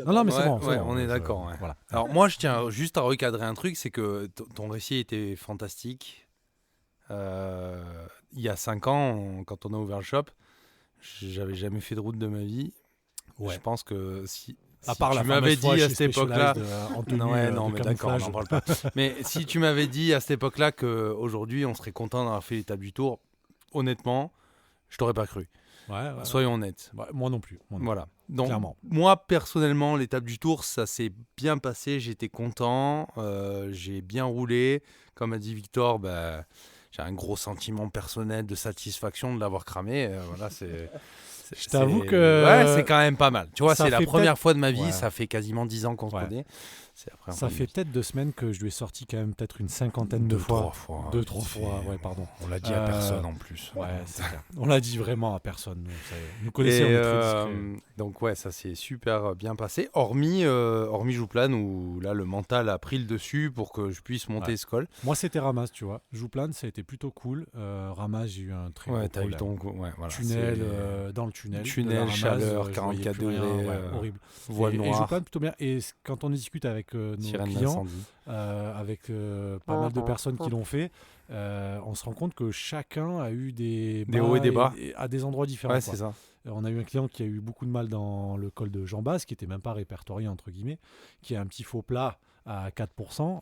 Non, mais c'est Ouais, bon. c'est ouais, bon, on est d'accord. Ouais. Voilà. Alors moi, je tiens juste à recadrer un truc, c'est que ton récit était fantastique. Il y a 5 ans, quand on a ouvert le shop, j'avais jamais fait de route de ma vie. Ouais. Je pense que si À part tu la m'avais fameuse fois dit à chez cette époque-là, Specialized, en tenue, non, de mais d'accord, on camouflage. n'en parle pas. Mais si tu m'avais dit à cette époque-là qu'aujourd'hui on serait content d'avoir fait l'étape du Tour, honnêtement, je t'aurais pas cru. Ouais. Soyons honnêtes. Ouais, moi non plus. Voilà. Donc, Clairement. moi, personnellement, l'étape du Tour, ça s'est bien passé. J'étais content. J'ai bien roulé. Comme a dit Victor, j'ai un gros sentiment personnel de satisfaction de l'avoir cramé. Voilà, Je t'avoue que ouais, c'est quand même pas mal. Tu vois, ça c'est la fait première peut-être- fois de ma vie. Ouais. Ça fait quasiment 10 ans qu'on se Ouais. connaît. C'est la première Ça fois de ma fait vie. peut-être 2 semaines que je lui ai sorti quand même peut-être une cinquantaine de fois. 2-3 fois. 2-3 fois, ouais, pardon. On l'a dit à personne en plus. Ouais, c'est clair. On l'a dit vraiment à personne. Nous connaissez, on Et, est très discrets. donc ouais, ça s'est super bien passé, hormis Jouplane où là le mental a pris le dessus pour que je puisse monter Ouais. ce col. Moi, c'était Ramas, tu vois. Jouplane, ça a été plutôt cool. Ramas, j'ai eu un très Ouais, gros t'as eu problème. ton voilà, Tunnel, c'est- dans le tunnel. Tunnel, de la Ramas, chaleur, je voyais 44 plus rien, degrés, ouais, horrible. voile Et noire, Jouplane, plutôt bien. Et quand on discute avec nos sirène clients, d'incendie. avec pas mal de personnes qui l'ont fait, on se rend compte que chacun a eu des Des hauts et des bas. à des endroits différents. Ouais, quoi. c'est ça. On a eu un client qui a eu beaucoup de mal dans le col de Jambas, qui n'était même pas répertorié, entre guillemets, qui a un petit faux plat à 4%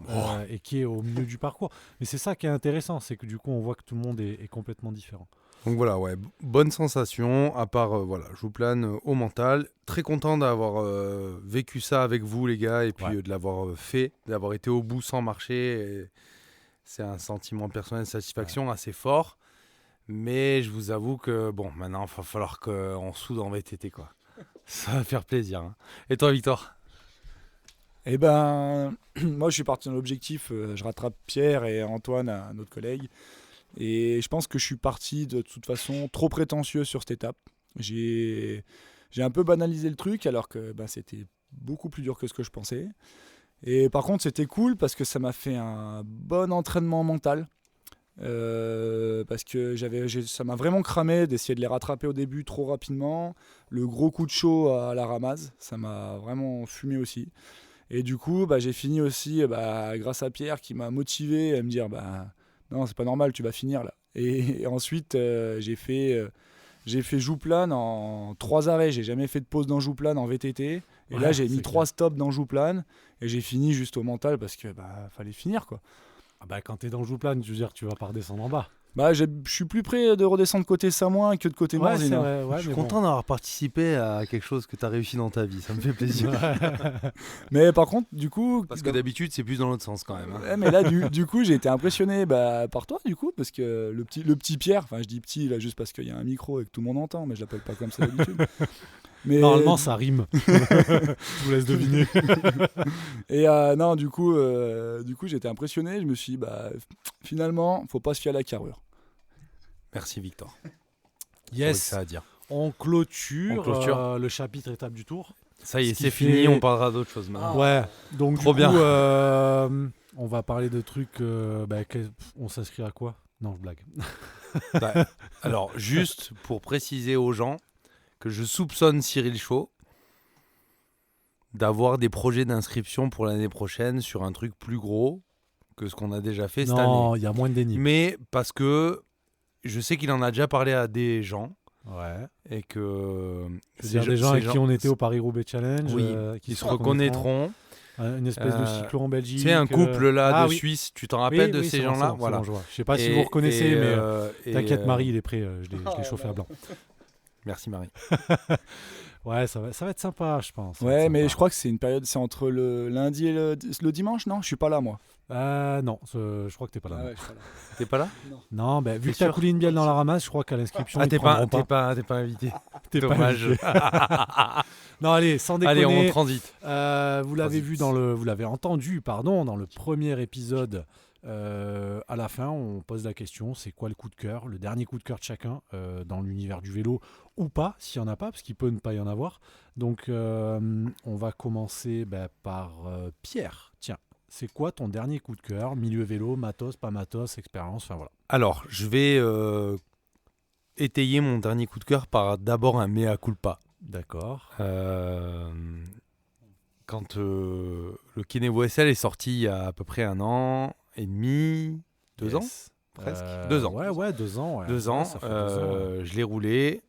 et qui est au milieu du parcours. Mais c'est ça qui est intéressant, c'est que du coup, on voit que tout le monde est complètement différent. Donc voilà, ouais, bonne sensation, à part, voilà, je vous plane au mental. Très content d'avoir vécu ça avec vous, les gars, et puis de l'avoir fait, d'avoir été au bout sans marcher. Et c'est un sentiment personnel de satisfaction assez fort. Mais je vous avoue que, bon, maintenant, il va falloir qu'on soude en VTT, quoi. Ça va faire plaisir. Hein. Et toi, Victor ? Eh ben, moi, je suis parti dans l'objectif. Je rattrape Pierre et Antoine, notre collègue. Et je pense que je suis parti de toute façon trop prétentieux sur cette étape. J'ai un peu banalisé le truc alors que c'était beaucoup plus dur que ce que je pensais. Et par contre, c'était cool parce que ça m'a fait un bon entraînement mental. Parce que ça m'a vraiment cramé d'essayer de les rattraper au début trop rapidement. Le gros coup de chaud à la ramasse, ça m'a vraiment fumé aussi. Et du coup, j'ai fini aussi grâce à Pierre qui m'a motivé à me dire non, c'est pas normal, tu vas finir là. Et ensuite, j'ai fait Jouplane en 3 arrêts. J'ai jamais fait de pause dans Jouplane en VTT. Et là, j'ai mis 3 stops dans Jouplane. Et j'ai fini juste au mental parce que fallait finir, quoi. Quand tu es dans le Jouplane, je veux dire, tu vas pas redescendre en bas. Je suis plus près de redescendre côté Samoin que de côté Morzine. Je suis content d'avoir participé à quelque chose que tu as réussi dans ta vie. Ça me fait plaisir. Mais par contre, du coup... Parce que d'habitude, c'est plus dans l'autre sens quand même. Hein. Ouais, mais là, du coup, j'ai été impressionné par toi, du coup, parce que le petit Pierre, enfin, je dis petit là juste parce qu'il y a un micro et que tout le monde entend, mais je l'appelle pas comme ça d'habitude. Mais... Normalement, ça rime. Je vous laisse deviner. Et non, du coup, j'étais impressionné. Je me suis dit, finalement, faut pas se fier à la carrure. Merci, Victor. Yes. Ça à dire. On clôture le chapitre étape du Tour. Ça y est, c'est fini. On parlera d'autre chose maintenant. Ouais. Donc trop bien. On va parler de trucs. On s'inscrit à quoi ? Non, je blague. Alors, juste pour préciser aux gens que je soupçonne Cyril Chaud d'avoir des projets d'inscription pour l'année prochaine sur un truc plus gros que ce qu'on a déjà fait cette année. Non, il y a moins de déni. Mais parce que je sais qu'il en a déjà parlé à des gens. Ouais. Et que... des gens avec qui on était au Paris-Roubaix Challenge. Oui, qui se reconnaîtront. Une espèce de cyclo en Belgique. C'est un couple là de Suisse. Tu t'en rappelles de ces gens-là? Voilà. Bon, je sais pas si vous reconnaissez, mais t'inquiète, Marie, il est prêt. Je l'ai chauffé à blanc. Merci, Marie. Ouais, ça va être sympa, je pense. Ouais, mais je crois que c'est une période, c'est entre le lundi et le dimanche, non? Je suis pas là, moi. Non, je crois que t'es pas là. Ah ouais, je suis pas là. T'es pas là? Non, vu que t'as coulé une bielle dans la ramasse, je crois qu'à l'inscription, t'es pas invité. T'es dommage. Non, allez, sans déconner. Allez, on transite. Vous l'avez entendu, dans le premier épisode. À la fin, on pose la question, c'est quoi le coup de cœur, le dernier coup de cœur de chacun dans l'univers du vélo ou pas, s'il n'y en a pas, parce qu'il peut ne pas y en avoir. Donc, on va commencer par Pierre. Tiens, c'est quoi ton dernier coup de cœur, milieu vélo, matos, pas matos, expérience, enfin voilà. Alors, je vais étayer mon dernier coup de cœur par d'abord un mea culpa. D'accord. Quand le Kenevo SL est sorti il y a à peu près 1 an et demi, 2 ans presque 2 ans. Ouais, 2 ans. Ouais. 2 ans. Ça fait 2 ans, ouais. Je l'ai roulé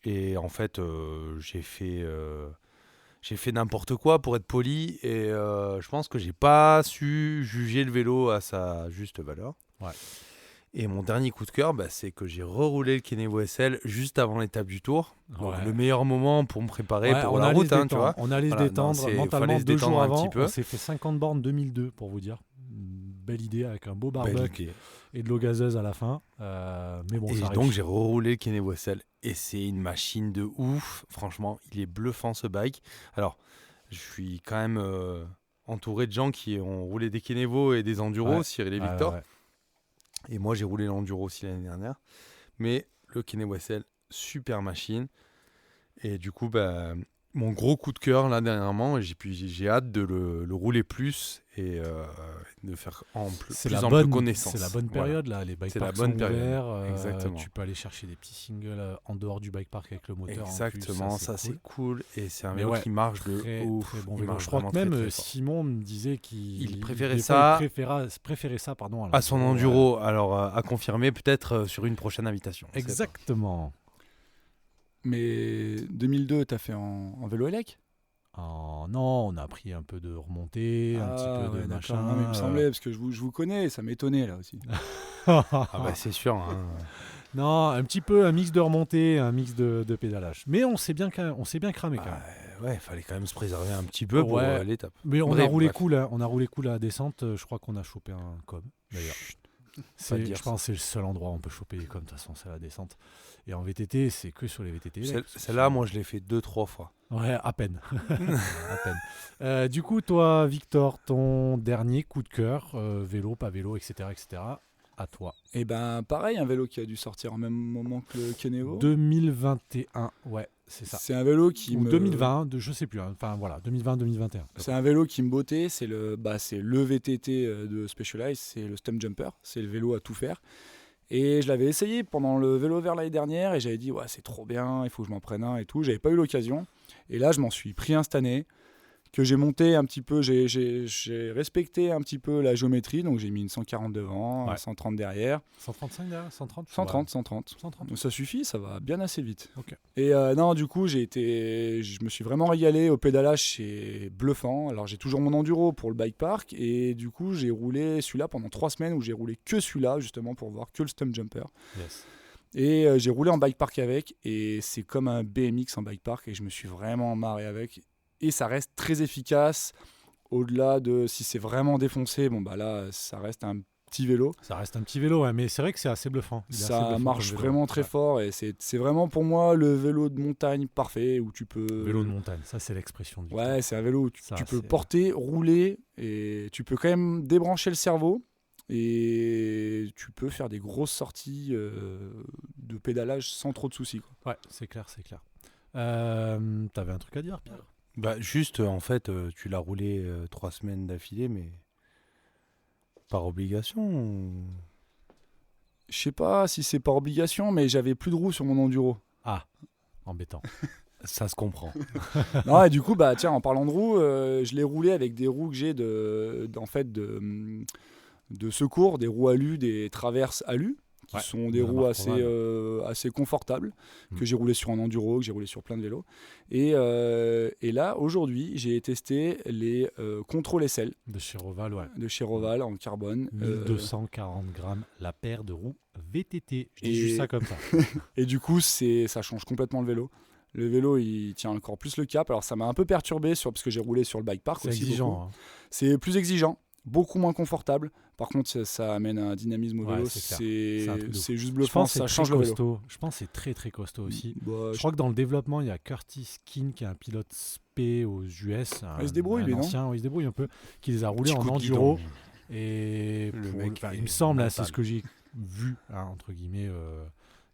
et en fait, j'ai fait n'importe quoi pour être poli et je pense que j'ai pas su juger le vélo à sa juste valeur. Ouais. Et mon dernier coup de cœur, c'est que j'ai reroulé le Kenevo SL juste avant l'étape du Tour. Donc, le meilleur moment pour me préparer pour la route, tu vois. On allait se détendre mentalement 2 jours avant. On s'est fait 50 bornes 2002 pour vous dire. Belle idée avec un beau barbecue et de l'eau gazeuse à la fin. Mais bon, et ça donc j'ai reroulé le Kenevo SL et c'est une machine de ouf. Franchement, il est bluffant ce bike. Alors, je suis quand même entouré de gens qui ont roulé des Kenevo et des Enduro, Cyril et Victor. Ouais. Et moi, j'ai roulé l'Enduro aussi l'année dernière. Mais le Kenevo SL, super machine. Et du coup, mon gros coup de cœur là dernièrement, j'ai hâte de le rouler plus et de faire plus connaissance. C'est la bonne période là, les bike parks sont ouverts. Exactement. Tu peux aller chercher des petits singles en dehors du bike park avec le moteur. Exactement, en plus, ça c'est cool et c'est un vélo qui marche de ouf. Très bon vélo. Je crois que même Simon me disait qu'il préférait ça à son enduro. Alors à confirmer peut-être sur une prochaine invitation. Exactement. Mais 2002, t'as fait en vélo élec? Non, on a pris un peu de remontée, un petit peu de ouais, machin. d'accord. Non, mais il me semblait, parce que je vous connais, ça m'étonnait là aussi. Ah bah c'est sûr. Hein. Non, un petit peu un mix de remontée, un mix de pédalage. Mais on s'est bien cramé quand même. Ouais, il fallait quand même se préserver un petit peu pour Ouais. l'étape. Mais on a Bref, roulé bref. cool, hein. On a roulé cool à la descente. Je crois qu'on a chopé un com d'ailleurs. Pas dire Je pense que c'est le seul endroit où on peut choper les coms. De toute façon, c'est la descente. Et en VTT, c'est que sur les VTT. Celle-là, moi, je l'ai fait 2-3 fois. Ouais, à peine. À peine. Du coup, toi, Victor, ton dernier coup de cœur, vélo, pas vélo, etc., etc., à toi. Et ben pareil, un vélo qui a dû sortir en même moment que le Kenevo. 2021, ouais, c'est ça. C'est un vélo qui Ou me... 2020, je sais plus. Hein. Enfin voilà, 2020-2021. C'est un vélo qui me bottait, c'est le VTT de Specialized, c'est le Stump Jumper, c'est le vélo à tout faire. Et je l'avais essayé pendant le vélo vert l'année dernière et j'avais dit ouais c'est trop bien, il faut que je m'en prenne un et tout. J'avais pas eu l'occasion et là je m'en suis pris un cette année que j'ai monté un petit peu, j'ai respecté un petit peu la géométrie, donc j'ai mis une 140 devant, Ouais. 130 derrière. 135 derrière 130 130, ouais. 130. 130. Donc ça suffit, ça va bien assez vite. Ok. Et non, du coup, je me suis vraiment régalé au pédalage, c'est bluffant. Alors j'ai toujours mon enduro pour le bike park et du coup j'ai roulé celui-là pendant 3 semaines où j'ai roulé que celui-là justement pour voir que le Stump Jumper. Yes. Et j'ai roulé en bike park avec et c'est comme un BMX en bike park et je me suis vraiment marré avec. Et ça reste très efficace. Au-delà de si c'est vraiment défoncé, bon bah là ça reste un petit vélo. Ça reste un petit vélo, ouais, mais c'est vrai que c'est assez bluffant. Il est assez Ça bluffant marche comme vélo. vraiment très Ouais. fort et c'est vraiment pour moi le vélo de montagne parfait où tu peux... Vélo de montagne, ça c'est l'expression du Ouais, c'est un vélo où Ça, tu peux c'est- porter, rouler et tu peux quand même débrancher le cerveau et tu peux faire des grosses sorties de pédalage sans trop de soucis, quoi. Ouais, c'est clair, c'est clair. T'avais un truc à dire, Pierre? Bah, juste, en fait, tu l'as roulé 3 semaines d'affilée, mais par obligation ou- Je sais pas si c'est par obligation, mais j'avais plus de roues sur mon enduro. Ah, embêtant. Ça se comprend. Non, et du coup, bah tiens, en parlant de roues, je l'ai roulé avec des roues que j'ai de secours, des roues alu, des traverses alu, qui Ouais, sont de des la roues marque assez, Proval. assez confortables, Mm. que j'ai roulé sur un enduro, que j'ai roulé sur plein de vélos. Et là, aujourd'hui, j'ai testé les Control SL De chez Roval, ouais. de chez Roval en carbone. 1240 grammes la paire de roues VTT. Je dis Et- juste ça comme ça. Et du coup, ça change complètement le vélo. Le vélo, il tient encore plus le cap. Alors, ça m'a un peu perturbé parce que j'ai roulé sur le bike park C'est aussi. beaucoup. exigeant. Hein. C'est plus exigeant, beaucoup moins confortable. Par contre, ça amène un dynamisme au Ouais, vélo. c'est clair. C'est un truc de C'est juste Je bluffant, pense que ça c'est change très le vélo. costaud. Je pense que c'est très très costaud aussi. Bah, Je crois que dans le développement, il y a Curtis King qui est un pilote SP aux US. il se débrouille, lui, non ancien, il se débrouille un peu. Qui les a roulés Petit en coup de enduro. guidon. Et Le pour- mec enfin, est il me semble, hein, c'est mental. ce que j'ai vu, hein, entre guillemets,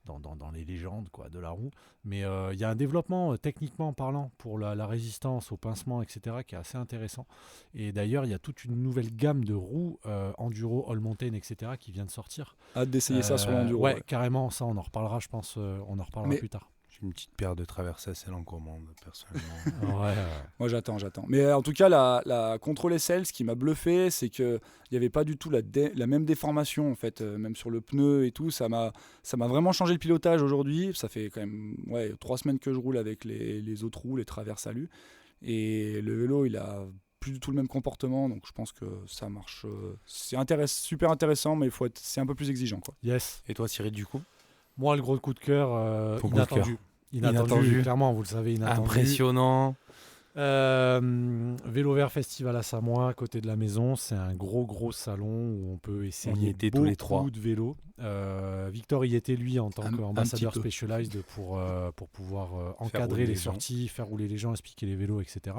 dans les légendes quoi, de la roue. Mais il y a un développement, techniquement parlant, pour la résistance au pincement, etc., qui est assez intéressant. Et d'ailleurs, il y a toute une nouvelle gamme de roues enduro, all mountain, etc., qui vient de sortir. hâte d'essayer ça sur l'enduro. Ouais, ouais. carrément, ça, on en reparlera, je pense. On en reparlera Mais- plus tard. J'ai une petite paire de traversées SL en commande, personnellement. Ouais, Moi, j'attends. Mais en tout cas, la Control SL, ce qui m'a bluffé, c'est qu'il n'y avait pas du tout la même déformation, en fait, même sur le pneu et tout. Ça m'a vraiment changé le pilotage aujourd'hui. Ça fait quand même 3 semaines que je roule avec les autres roues, les traverses alu. Et le vélo, il a plus du tout le même comportement. Donc, je pense que ça marche. C'est super intéressant, mais c'est un peu plus exigeant, quoi. yes. Et toi, Cyril, du coup Moi, le gros coup de cœur, Ton coup de cœur. inattendu. Inattendu. Clairement, vous le savez, inattendu. Impressionnant. Vélo Vert Festival à Samoa, à côté de la maison. C'est un gros salon où on peut essayer On y était tous les trois. beaucoup de vélos. Victor y était, lui, en tant Un qu'ambassadeur petit peu. Specialized pour pouvoir encadrer rouler les les gens. sorties, faire rouler les gens, expliquer les vélos, etc.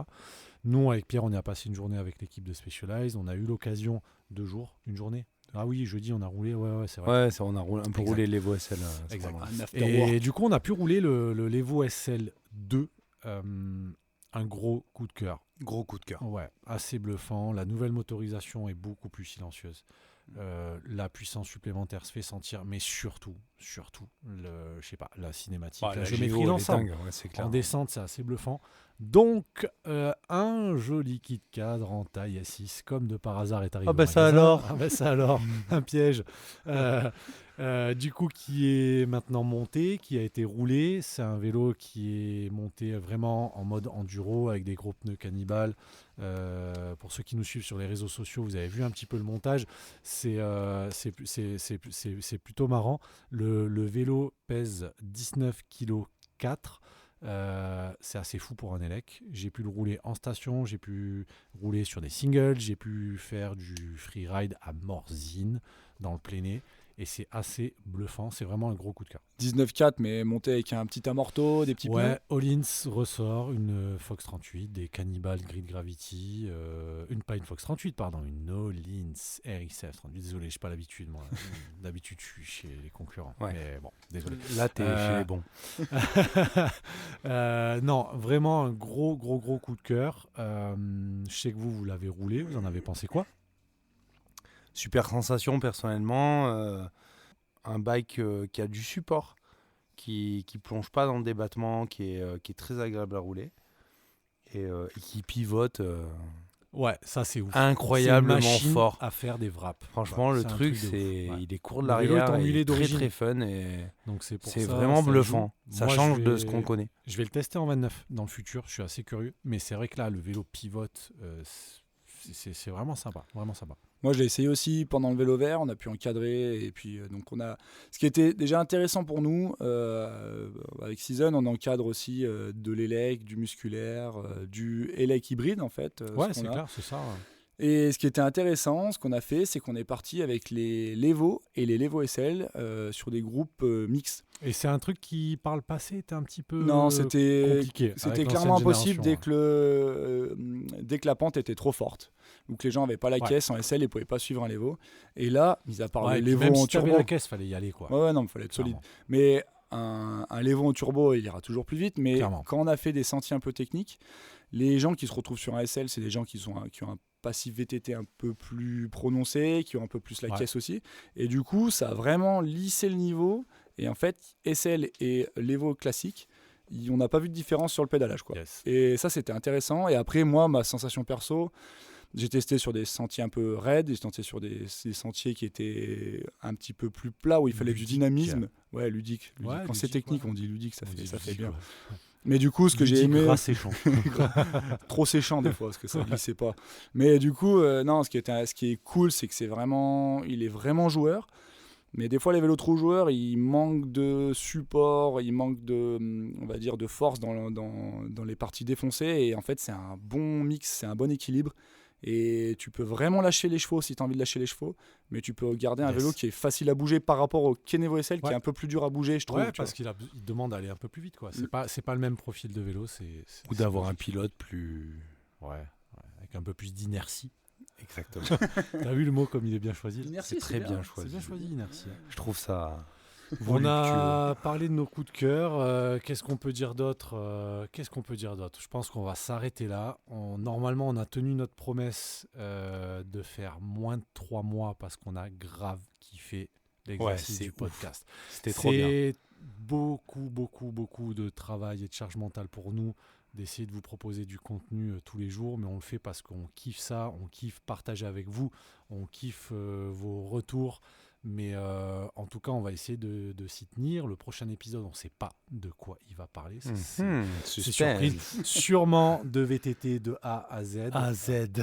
Nous, avec Pierre, on y a passé une journée avec l'équipe de Specialized. On a eu l'occasion, 2 jours, une journée. Ah oui, jeudi, on a roulé. Ouais, c'est vrai. Ouais, ça, on a un peu Exact. roulé l'Evo SL. c'est Exact. pas mal. Un afterwork. Et du coup, on a pu rouler le Levo SL2. Un gros coup de cœur. Gros coup de cœur. Ouais, assez bluffant. La nouvelle motorisation est beaucoup plus silencieuse. La puissance supplémentaire se fait sentir, mais surtout, je sais pas, la cinématique, Ouais, la la géométrie géo, elle est d'ensemble. dingue, ouais, c'est clair. En descente, c'est assez bluffant. Donc, un joli kit cadre en taille A6, comme de par hasard, est arrivé. Ah bah au ça magasin. alors. Ah bah ça alors, un piège. Du coup, qui est maintenant monté, qui a été roulé. C'est un vélo qui est monté vraiment en mode enduro avec des gros pneus Cannibal. Pour ceux qui nous suivent sur les réseaux sociaux, vous avez vu un petit peu le montage. C'est plutôt marrant. Le vélo pèse 19 kg 4. C'est assez fou pour un élec. J'ai pu le rouler en station, j'ai pu rouler sur des singles, j'ai pu faire du freeride à Morzine dans le pléné et c'est assez bluffant, c'est vraiment un gros coup de cœur. 19,4 mais monté avec un petit amorto, des petits pneus. Hollins ressort une Fox 38, des Cannibal Grid Gravity, pas une Fox 38 pardon, une Hollins RXF 38. Désolé, j'ai pas l'habitude moi. D'habitude je suis chez les concurrents. Ouais. Mais bon, désolé. Là t'es chez les bons. Non, vraiment un gros coup de cœur. Je sais que vous l'avez roulé, vous en avez pensé quoi? Super sensation personnellement. Un bike qui a du support, qui plonge pas dans le débattement, qui est très agréable à rouler et qui pivote Ouais, ça c'est ouf. incroyablement C'est une machine fort. à faire des wraps. Franchement, Ouais, le c'est un truc, de ouf. c'est Ouais. il est court de Le vélo est l'arrière, emmêlé et très d'origine. très fun et Donc c'est c'est ça, vraiment ça bluffant. joue. Ça Moi, change je de vais- ce qu'on connaît. Je vais le tester en 29 dans le futur. Je suis assez curieux, mais c'est vrai que là, le vélo pivote. C'est vraiment sympa, vraiment sympa. Moi, je l'ai essayé aussi pendant le vélo vert. On a pu encadrer. Et puis, donc, on a. Ce qui était déjà intéressant pour nous, avec Season, on encadre aussi de l'élec, du musculaire, du élec hybride, en fait. Ouais, ce c'est qu'on a. clair, c'est ça. Et ce qui était intéressant, ce qu'on a fait, c'est qu'on est parti avec les Levo et les Levo SL sur des groupes mixtes. Et c'est un truc qui, par le passé, était un petit peu Non, c'était compliqué. c'était avec clairement l'ancienne impossible génération, dès que la pente était trop forte. Ou que les gens n'avaient pas la Ouais. caisse en SL et ne pouvaient pas suivre un Levo. Et là, mis à part Ouais, le et puis Levo même en si tu avais turbo. la caisse, fallait y aller, quoi. Ouais, non, il fallait être solide. Clairement. Mais un Levo en turbo, il ira toujours plus vite. Mais Clairement. quand on a fait des sentiers un peu techniques, les gens qui se retrouvent sur un SL, c'est des gens qui ont un passif VTT un peu plus prononcé, qui ont un peu plus la Ouais. caisse aussi. Et du coup, ça a vraiment lissé le niveau. Et en fait, SL et Levo classique, on n'a pas vu de différence sur le pédalage, quoi. Yes. Et ça, c'était intéressant. Et après, moi, ma sensation perso, j'ai testé sur des sentiers un peu raides, j'ai testé sur des sentiers qui étaient un petit peu plus plats, où il fallait du Ludique. dynamisme. Ouais, ludique. Ouais, Quand c'est ludique, technique, ouais. on dit ludique, ça On fait, dit ça fait ludique, bien. ouais. Mais du coup, ce que j'ai Ludique, aimé... gras, séchant. trop séchant des fois parce que ça glissait pas. Mais du coup, non, ce qui est cool, c'est que il est vraiment joueur. Mais des fois, les vélos trop joueurs, ils manquent de support, ils manquent on va dire, de force dans les parties défoncées. Et en fait, c'est un bon mix, c'est un bon équilibre. Et tu peux vraiment lâcher les chevaux si tu as envie de lâcher les chevaux, mais tu peux garder un Yes. vélo qui est facile à bouger par rapport au Kenevo SL qui Ouais. est un peu plus dur à bouger, je trouve. Ouais, tu vois. parce qu'il demande d'aller un peu plus vite, quoi. C'est pas le même profil de vélo. Ou d'avoir un logique. pilote plus. Ouais, avec un peu plus d'inertie. Exactement. T'as vu le mot comme il est bien choisi? Inertie, C'est très bien C'est choisi. bien choisi, inertie. Je trouve ça. On a parlé de nos coups de cœur. Qu'est-ce qu'on peut dire d'autre Je pense qu'on va s'arrêter là. Normalement, on a tenu notre promesse de faire moins de 3 mois parce qu'on a grave kiffé l'exercice c'est du ouf. podcast. C'était trop bien. C'est beaucoup de travail et de charge mentale pour nous d'essayer de vous proposer du contenu tous les jours, mais on le fait parce qu'on kiffe ça, on kiffe partager avec vous, on kiffe vos retours. Mais en tout cas, on va essayer de s'y tenir. Le prochain épisode, on ne sait pas de quoi il va parler. C'est Suspense. surprise. Sûrement de VTT de A à Z. A Z.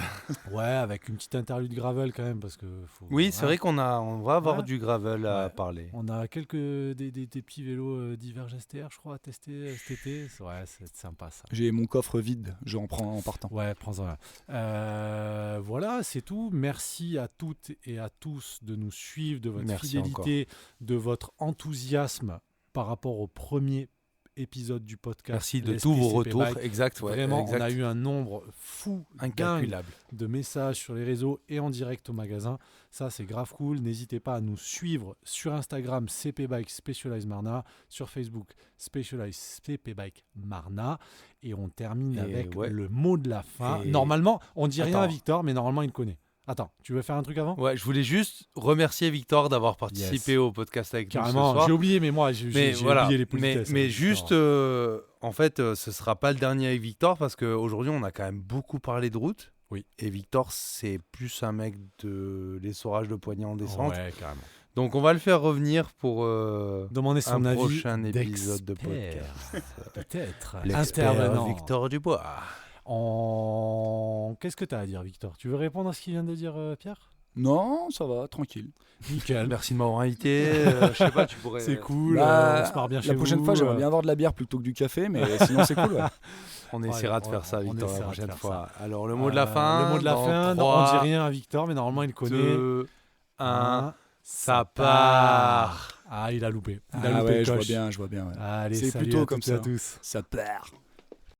Ouais, avec une petite interlude gravel quand même. Parce que Oui, c'est vrai qu'on va avoir Ouais. du gravel à Ouais. parler. On a des petits vélos Diverge STR, je crois, à tester cet été. Ouais, c'est sympa ça. J'ai mon coffre vide, je en prends en partant. Ouais, prends-en un. Voilà, c'est tout. Merci à toutes et à tous de nous suivre, de votre Merci fidélité, de votre enthousiasme par rapport au premier épisode du podcast. Merci de l'SPCP tous vos retours. Bike. Exact, ouais. Vraiment, exact. on a eu un nombre fou, dingue Incalculable. de messages sur les réseaux et en direct au magasin. Ça, c'est grave cool. N'hésitez pas à nous suivre sur Instagram, CP Bike Specialized Marna, sur Facebook, Specialized CP Bike Marna. Et on termine Et avec ouais. le mot de la fin. Et- Normalement, on dit rien à Attends. Victor, mais normalement, il le connaît. Attends, tu veux faire un truc avant? Ouais, je voulais juste remercier Victor d'avoir participé Yes. au podcast avec nous ce Carrément, soir. j'ai oublié, mais moi, j'ai voilà. oublié les politesses. Mais avec juste, Victor. en fait, ce sera pas le dernier avec Victor parce qu'aujourd'hui, on a quand même beaucoup parlé de route. Oui. Et Victor, c'est plus un mec de l'essorage de poignets en descente. Ouais, carrément. Donc on va le faire revenir pour Demander son un avis prochain épisode de d'expert. podcast. Peut-être. L'expert Intervenant. Victor Dubois. Qu'est-ce que tu as à dire, Victor? Tu veux répondre à ce qu'il vient de dire, Pierre? Non, ça va, tranquille. Nickel. Merci de m'avoir invité. Je sais pas, tu pourrais. C'est cool. Bah, on se marre bien chez la vous. prochaine fois, j'aimerais bien avoir de la bière plutôt que du café, mais sinon c'est cool. Ouais. On Ouais, essaiera de on- faire ça, on Victor, la essaiera de prochaine faire fois. Alors, le mot de la fin. Le mot de la dans fin. 3, On dit rien à Victor, mais normalement il connaît. 2, 1. Un, Ça part. Ah, il a loupé. Il a Ah loupé ouais, le je vois coche. bien, je vois bien. Ouais. Allez, C'est salut plutôt à comme toutes et à ça. tous. Ça perd.